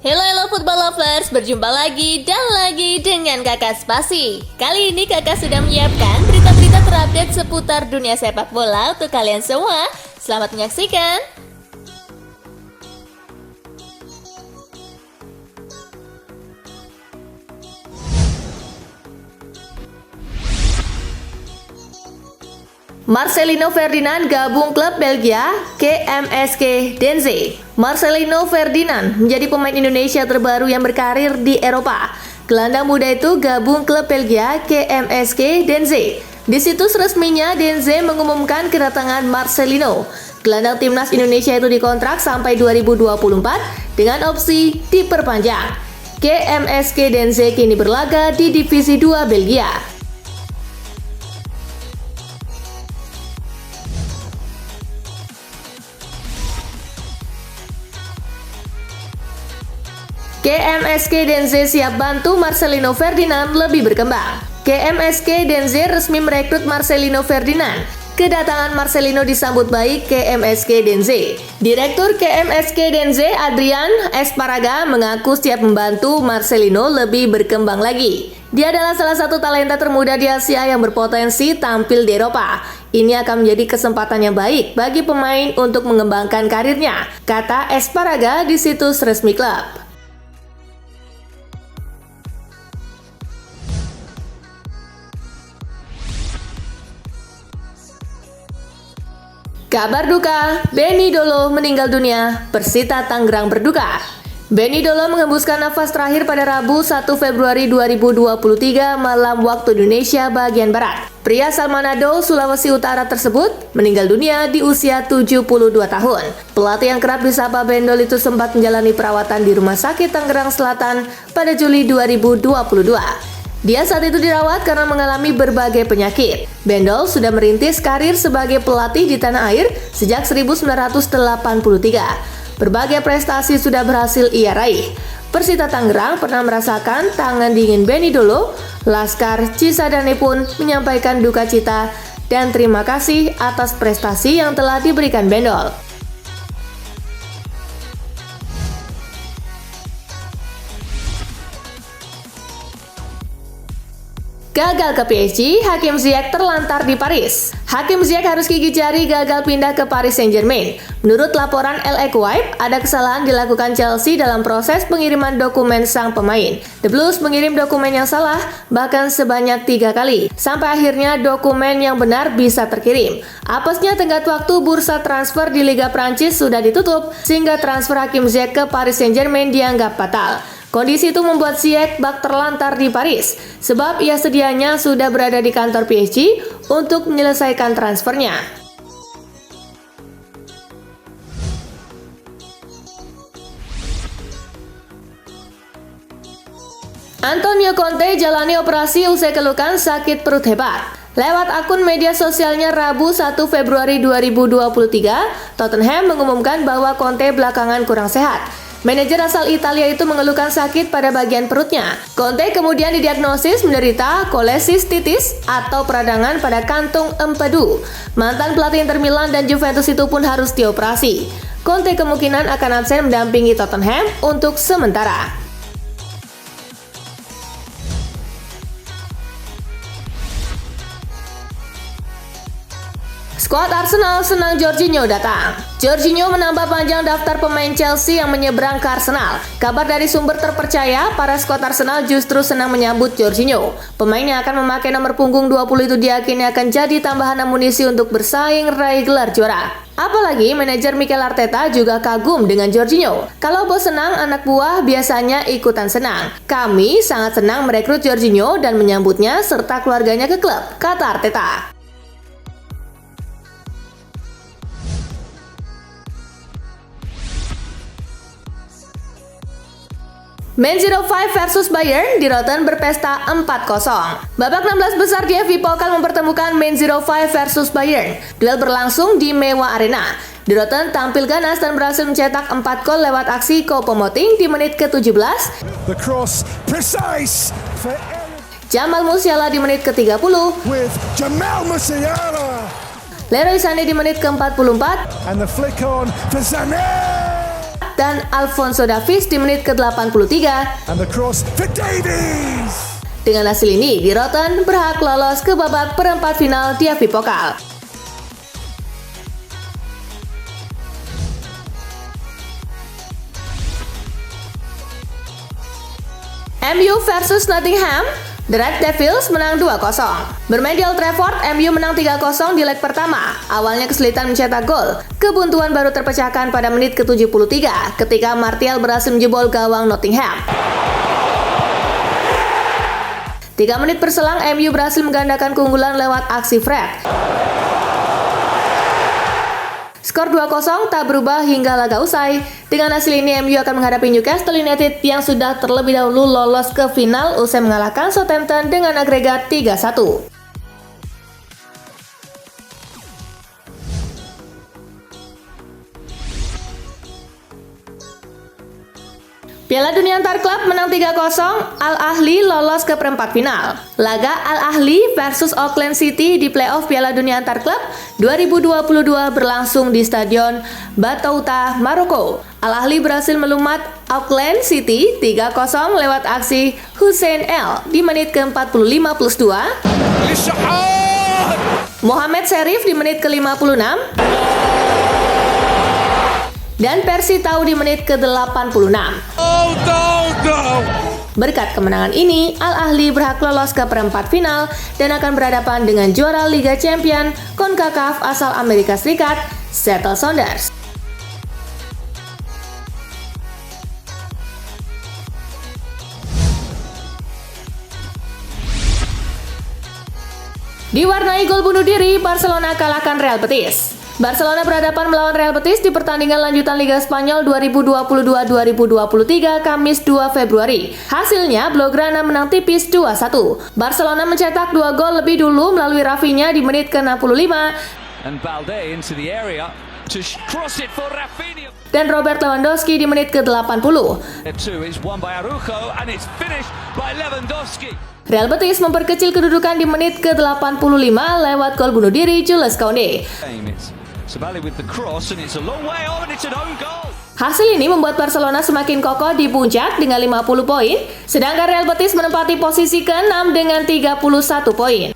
Hello football lovers, berjumpa lagi dan lagi dengan Kakak Spasi. Kali ini Kakak sudah menyiapkan berita-berita terupdate seputar dunia sepak bola untuk kalian semua. Selamat menyaksikan. Marcelino Ferdinand gabung klub Belgia KMSK Denzee. Marcelino Ferdinand menjadi pemain Indonesia terbaru yang berkarir di Eropa. Gelandang muda itu gabung klub Belgia KMSK Denzee. Di situs resminya, Denzee mengumumkan kedatangan Marcelino. Gelandang timnas Indonesia itu dikontrak sampai 2024 dengan opsi diperpanjang. KMSK Denzee kini berlaga di Divisi 2 Belgia. KMSK Denzee siap bantu Marcelino Ferdinand lebih berkembang. KMSK Denzee resmi merekrut Marcelino Ferdinand. Kedatangan Marcelino disambut baik KMSK Denzee. Direktur KMSK Denzee Adrian Esparaga mengaku siap membantu Marcelino lebih berkembang lagi. Dia adalah salah satu talenta termuda di Asia yang berpotensi tampil di Eropa. Ini akan menjadi kesempatan yang baik bagi pemain untuk mengembangkan karirnya, kata Esparaga di situs resmi klub. Kabar duka, Benny Dolo meninggal dunia, Persita Tangerang berduka. Benny Dolo menghembuskan nafas terakhir pada Rabu 1 Februari 2023 malam waktu Indonesia bagian Barat. Pria asal Manado, Sulawesi Utara tersebut meninggal dunia di usia 72 tahun. Pelatih yang kerap disapa Bendol itu sempat menjalani perawatan di Rumah Sakit Tangerang Selatan pada Juli 2022. Dia saat itu dirawat karena mengalami berbagai penyakit. Bendol sudah merintis karir sebagai pelatih di tanah air sejak 1983. Berbagai prestasi sudah berhasil ia raih. Persita Tangerang pernah merasakan tangan dingin Benny Dolo. Laskar Cisadane pun menyampaikan duka cita dan terima kasih atas prestasi yang telah diberikan Bendol. Gagal ke PSG, Hakim Ziyech terlantar di Paris. Hakim Ziyech harus gigit jari gagal pindah ke Paris Saint-Germain. Menurut laporan El Equipe, ada kesalahan dilakukan Chelsea dalam proses pengiriman dokumen sang pemain. The Blues mengirim dokumen yang salah, bahkan sebanyak 3 kali. Sampai akhirnya dokumen yang benar bisa terkirim. Apesnya tenggat waktu bursa transfer di Liga Prancis sudah ditutup, sehingga transfer Hakim Ziyech ke Paris Saint-Germain dianggap batal. Kondisi itu membuat Ziyech bak terlantar di Paris, sebab ia sedianya sudah berada di kantor PSG untuk menyelesaikan transfernya. Antonio Conte jalani operasi usai keluhan sakit perut hebat. Lewat akun media sosialnya Rabu 1 Februari 2023, Tottenham mengumumkan bahwa Conte belakangan kurang sehat. Manajer asal Italia itu mengeluhkan sakit pada bagian perutnya. Conte kemudian didiagnosis menderita kolesistitis atau peradangan pada kantung empedu. Mantan pelatih Inter Milan dan Juventus itu pun harus dioperasi. Conte kemungkinan akan absen mendampingi Tottenham untuk sementara. Skuad Arsenal senang Jorginho datang. Jorginho menambah panjang daftar pemain Chelsea yang menyeberang ke Arsenal. Kabar dari sumber terpercaya, para skuad Arsenal justru senang menyambut Jorginho. Pemain yang akan memakai nomor punggung 20 itu diyakini akan jadi tambahan amunisi untuk bersaing raih gelar juara. Apalagi manajer Mikel Arteta juga kagum dengan Jorginho. Kalau bos senang, anak buah biasanya ikutan senang. Kami sangat senang merekrut Jorginho dan menyambutnya serta keluarganya ke klub, kata Arteta. Man 05 versus Bayern, di Rotten berpesta 4-0. Babak 16 besar di FA Pokal mempertemukan Man 05 versus Bayern. Duel berlangsung di Mewa Arena. Di Rotten tampil ganas dan berhasil mencetak 4 gol lewat aksi Choupo-Moting di menit ke-17. The cross precise for Jamal Musiala di menit ke-30. with Jamal Musiala. Leroy Sané di menit ke-44. And the flick on for Sané. dan Alphonso Davies di menit ke-83. And the cross for Davies. Dengan hasil ini, Di Roten berhak lolos ke babak perempat final DFB Pokal. MU versus Nottingham, The Red Devils menang 2-0. Bermain di Old Trafford, MU menang 3-0 di leg pertama. Awalnya kesulitan mencetak gol. Kebuntuan baru terpecahkan pada menit ke-73 ketika Martial berhasil menjebol gawang Nottingham. 3 menit berselang, MU berhasil menggandakan keunggulan lewat aksi Fred. Skor 2-0 tak berubah hingga laga usai. Dengan hasil ini, MU akan menghadapi Newcastle United yang sudah terlebih dahulu lolos ke final usai mengalahkan Southampton dengan agregat 3-1. Piala Dunia Antar Klub menang 3-0, Al Ahly lolos ke perempat final. Laga Al Ahly versus Auckland City di playoff Piala Dunia Antar Klub 2022 berlangsung di Stadion Batouta, Maroko. Al Ahly berhasil melumat Auckland City 3-0 lewat aksi Hussein El di menit ke-45+2. Mohamed Sherif di menit ke-56. Dan Percy Tau di menit ke-86. Berkat kemenangan ini, Al Ahly berhak lolos ke perempat final dan akan berhadapan dengan juara Liga Champion CONCACAF asal Amerika Serikat, Seattle Sounders. Diwarnai gol bunuh diri, Barcelona kalahkan Real Betis. Barcelona berhadapan melawan Real Betis di pertandingan lanjutan Liga Spanyol 2022-2023 Kamis 2 Februari. Hasilnya, Blaugrana menang tipis 2-1. Barcelona mencetak 2 gol lebih dulu melalui Rafinha di menit ke-65 dan Robert Lewandowski di menit ke-80. Real Betis memperkecil kedudukan di menit ke-85 lewat gol bunuh diri Jules Koundé. Hasil ini membuat Barcelona semakin kokoh di puncak dengan 50 poin, sedangkan Real Betis menempati posisi ke-6 dengan 31 poin.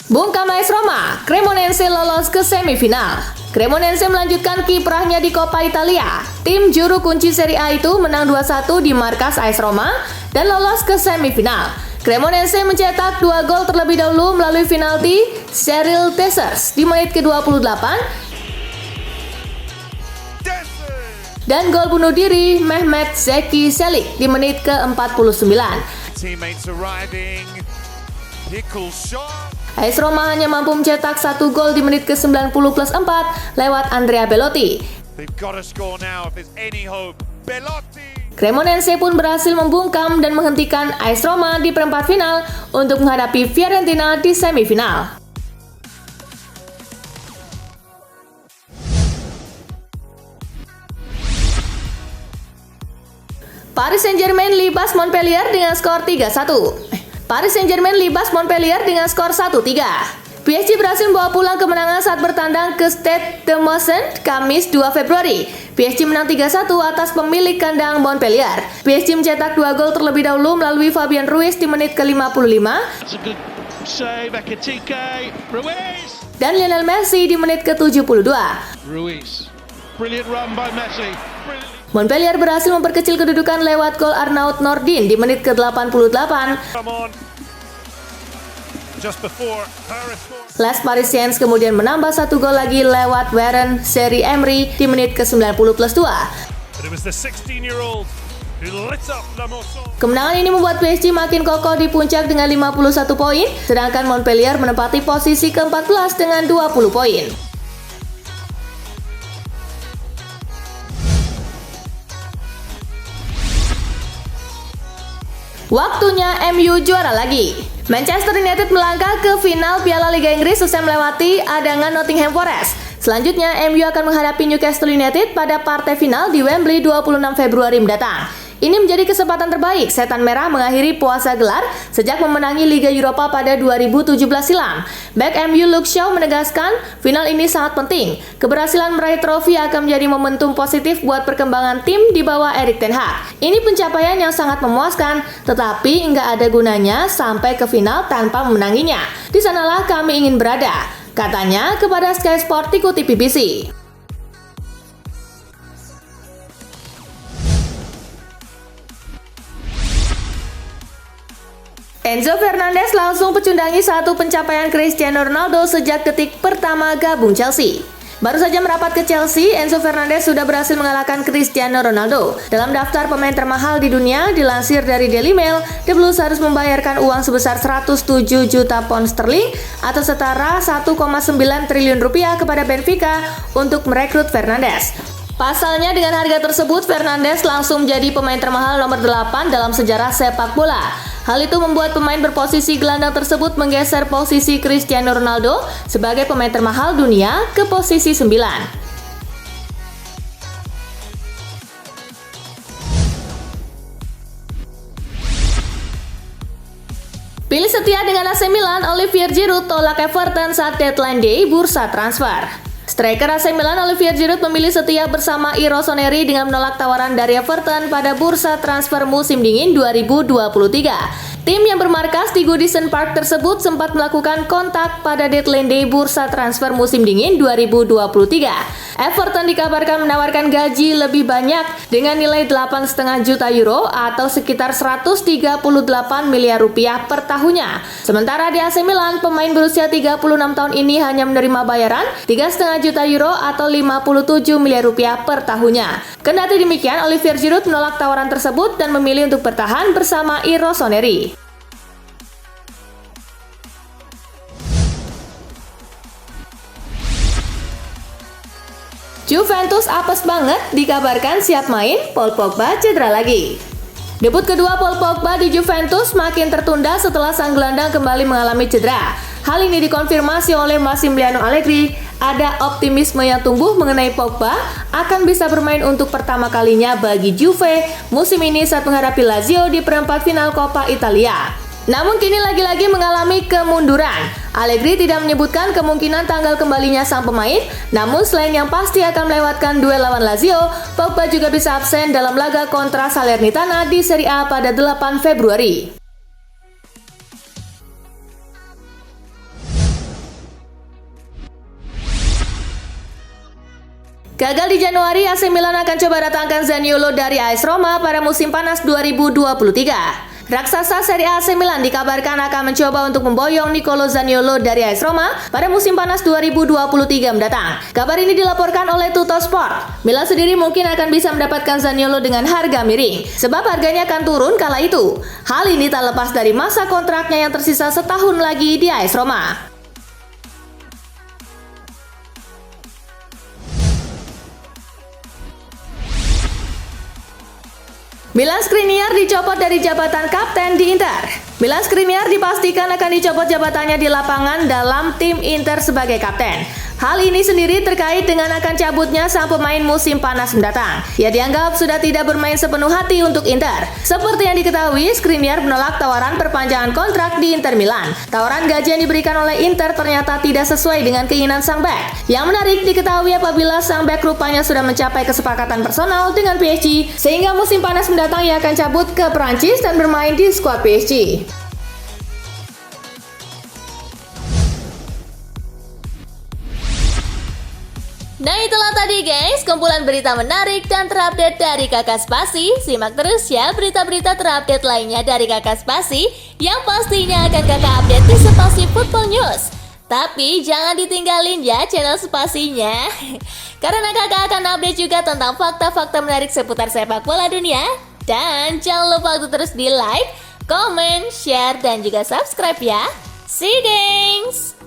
Bungkam AS Roma, Cremonense lolos ke semifinal. Cremonense melanjutkan kiprahnya di Coppa Italia. Tim juru kunci Serie A itu menang 2-1 di markas AS Roma dan lolos ke semifinal. Cremonense mencetak 2 gol terlebih dahulu melalui penalti Cyril Dessers di menit ke-28 dan gol bunuh diri Mehmet Zeki Çelik di menit ke-49. AS Roma hanya mampu mencetak 1 gol di menit ke-90+4 lewat Andrea Belotti. Cremonense pun berhasil membungkam dan menghentikan AS Roma di perempat final untuk menghadapi Fiorentina di semifinal. Paris Saint-Germain libas Montpellier dengan skor 3-1. Paris Saint-Germain libas Montpellier dengan skor 1-3. PSG berhasil membawa pulang kemenangan saat bertandang ke Stade de Motion Kamis 2 Februari. PSG menang 3-1 atas pemilik kandang Montpellier. PSG mencetak 2 gol terlebih dahulu melalui Fabian Ruiz di menit ke-55 dan Lionel Messi di menit ke-72. Montpellier berhasil memperkecil kedudukan lewat gol Arnaud Nordin di menit ke-88. Les Parisiens kemudian menambah 1 gol lagi lewat Warren Zaïre-Emery di menit ke-90+2. Kemenangan ini membuat PSG makin kokoh di puncak dengan 51 poin, sedangkan Montpellier menempati posisi ke-14 dengan 20 poin. Waktunya MU juara lagi. Manchester United melangkah ke final Piala Liga Inggris usai melewati adangan Nottingham Forest. Selanjutnya, MU akan menghadapi Newcastle United pada partai final di Wembley 26 Februari mendatang. Ini menjadi kesempatan terbaik Setan Merah mengakhiri puasa gelar sejak memenangi Liga Eropa pada 2017 silam. Back MU Luke Shaw menegaskan, final ini sangat penting. Keberhasilan meraih trofi akan menjadi momentum positif buat perkembangan tim di bawah Erik ten Hag. Ini pencapaian yang sangat memuaskan, tetapi nggak ada gunanya sampai ke final tanpa memenanginya. Di sanalah kami ingin berada, katanya kepada Sky Sport dikutip BBC. Enzo Fernandez langsung pecundangi satu pencapaian Cristiano Ronaldo sejak detik pertama gabung Chelsea. Baru saja merapat ke Chelsea, Enzo Fernandez sudah berhasil mengalahkan Cristiano Ronaldo. Dalam daftar pemain termahal di dunia, dilansir dari Daily Mail, The Blues harus membayarkan uang sebesar 107 juta pound sterling atau setara 1,9 triliun rupiah kepada Benfica untuk merekrut Fernandez. Pasalnya dengan harga tersebut, Fernandez langsung menjadi pemain termahal nomor 8 dalam sejarah sepak bola. Hal itu membuat pemain berposisi gelandang tersebut menggeser posisi Cristiano Ronaldo sebagai pemain termahal dunia ke posisi 9. Pilih setia dengan AC Milan, Olivier Giroud tolak Everton saat deadline day bursa transfer. Striker AC Milan Olivier Giroud memilih setia bersama Rossoneri dengan menolak tawaran dari Everton pada bursa transfer musim dingin 2023. Tim yang bermarkas di Goodison Park tersebut sempat melakukan kontak pada deadline day bursa transfer musim dingin 2023. Everton dikabarkan menawarkan gaji lebih banyak dengan nilai 8,5 juta euro atau sekitar 138 miliar rupiah per tahunnya. Sementara di AC Milan, pemain berusia 36 tahun ini hanya menerima bayaran 3,5 juta euro atau 57 miliar rupiah per tahunnya. Kendati demikian, Olivier Giroud menolak tawaran tersebut dan memilih untuk bertahan bersama Rossoneri. Juventus apes banget, dikabarkan siap main, Paul Pogba cedera lagi. Debut kedua Paul Pogba di Juventus makin tertunda setelah sang gelandang kembali mengalami cedera. Hal ini dikonfirmasi oleh Massimiliano Allegri. Ada optimisme yang tumbuh mengenai Pogba akan bisa bermain untuk pertama kalinya bagi Juve musim ini saat menghadapi Lazio di perempat final Coppa Italia. Namun kini lagi-lagi mengalami kemunduran. Allegri tidak menyebutkan kemungkinan tanggal kembalinya sang pemain, namun selain yang pasti akan melewatkan duel lawan Lazio, Pogba juga bisa absen dalam laga kontra Salernitana di Serie A pada 8 Februari. Gagal di Januari, AC Milan akan coba datangkan Zaniolo dari AS Roma pada musim panas 2023. Raksasa Serie A AC Milan dikabarkan akan mencoba untuk memboyong Nicolo Zaniolo dari AS Roma pada musim panas 2023 mendatang. Kabar ini dilaporkan oleh Tuttosport. Milan sendiri mungkin akan bisa mendapatkan Zaniolo dengan harga miring, sebab harganya akan turun kala itu. Hal ini tak lepas dari masa kontraknya yang tersisa setahun lagi di AS Roma. Milan Skriniar dicopot dari jabatan kapten di Inter. Milan Skriniar dipastikan akan dicopot jabatannya di lapangan dalam tim Inter sebagai kapten. Hal ini sendiri terkait dengan akan cabutnya sang pemain musim panas mendatang. Ia dianggap sudah tidak bermain sepenuh hati untuk Inter. Seperti yang diketahui, Skriniar menolak tawaran perpanjangan kontrak di Inter Milan. Tawaran gaji yang diberikan oleh Inter ternyata tidak sesuai dengan keinginan sang bek. Yang menarik diketahui apabila sang bek rupanya sudah mencapai kesepakatan personal dengan PSG, sehingga musim panas mendatang ia akan cabut ke Perancis dan bermain di skuad PSG. Nah itulah tadi guys, kumpulan berita menarik dan terupdate dari Kakak Spasi. Simak terus ya berita-berita terupdate lainnya dari Kakak Spasi yang pastinya akan Kakak update di Spasi Football News. Tapi jangan ditinggalin ya channel Spasinya, karena Kakak akan update juga tentang fakta-fakta menarik seputar sepak bola dunia. Dan jangan lupa untuk terus di like, comment, share, dan juga subscribe ya. See you guys!